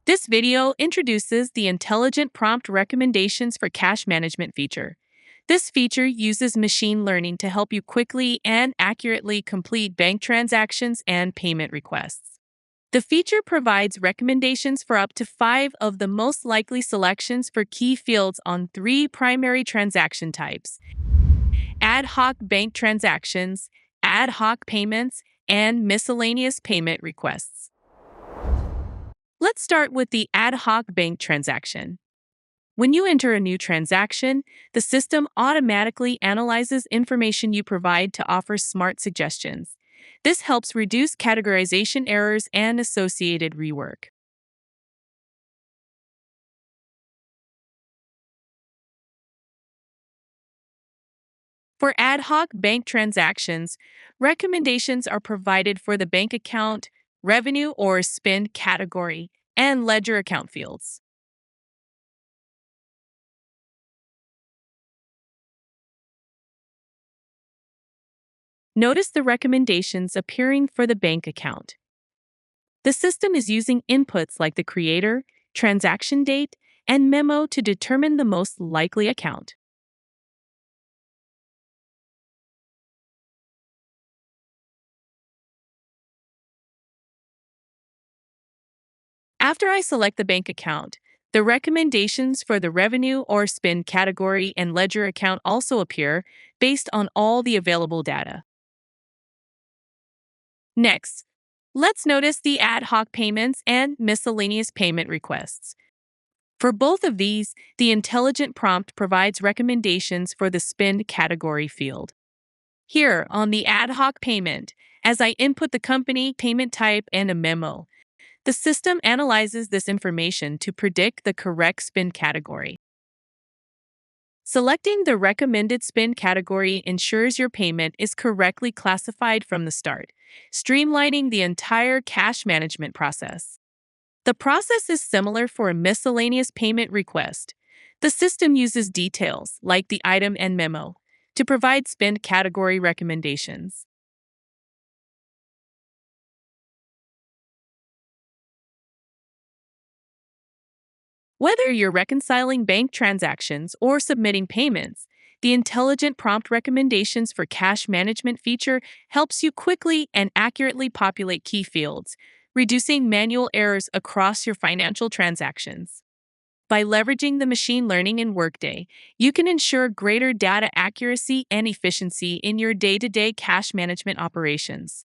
This video introduces the Intelligent Prompt Recommendations for Cash Management feature. This feature uses machine learning to help you quickly and accurately complete bank transactions and payment requests. The feature provides recommendations for up to 5 of the most likely selections for key fields on 3 primary transaction types: ad hoc bank transactions, ad hoc payments, and miscellaneous payment requests. Let's start with the ad hoc bank transaction. When you enter a new transaction, the system automatically analyzes information you provide to offer smart suggestions. This helps reduce categorization errors and associated rework. For ad hoc bank transactions, recommendations are provided for the bank account, revenue or spend category, and ledger account fields. Notice the recommendations appearing for the bank account. The system is using inputs like the creator, transaction date, and memo to determine the most likely account. After I select the bank account, the recommendations for the revenue or spend category and ledger account also appear based on all the available data. Next, let's notice the ad hoc payments and miscellaneous payment requests. For both of these, the intelligent prompt provides recommendations for the spend category field. Here, on the ad hoc payment, as I input the company, payment type, and a memo, the system analyzes this information to predict the correct spend category. Selecting the recommended spend category ensures your payment is correctly classified from the start, streamlining the entire cash management process. The process is similar for a miscellaneous payment request. The system uses details, like the item and memo, to provide spend category recommendations. Whether you're reconciling bank transactions or submitting payments, the Intelligent Prompt Recommendations for Cash Management feature helps you quickly and accurately populate key fields, reducing manual errors across your financial transactions. By leveraging the machine learning in Workday, you can ensure greater data accuracy and efficiency in your day to day cash management operations.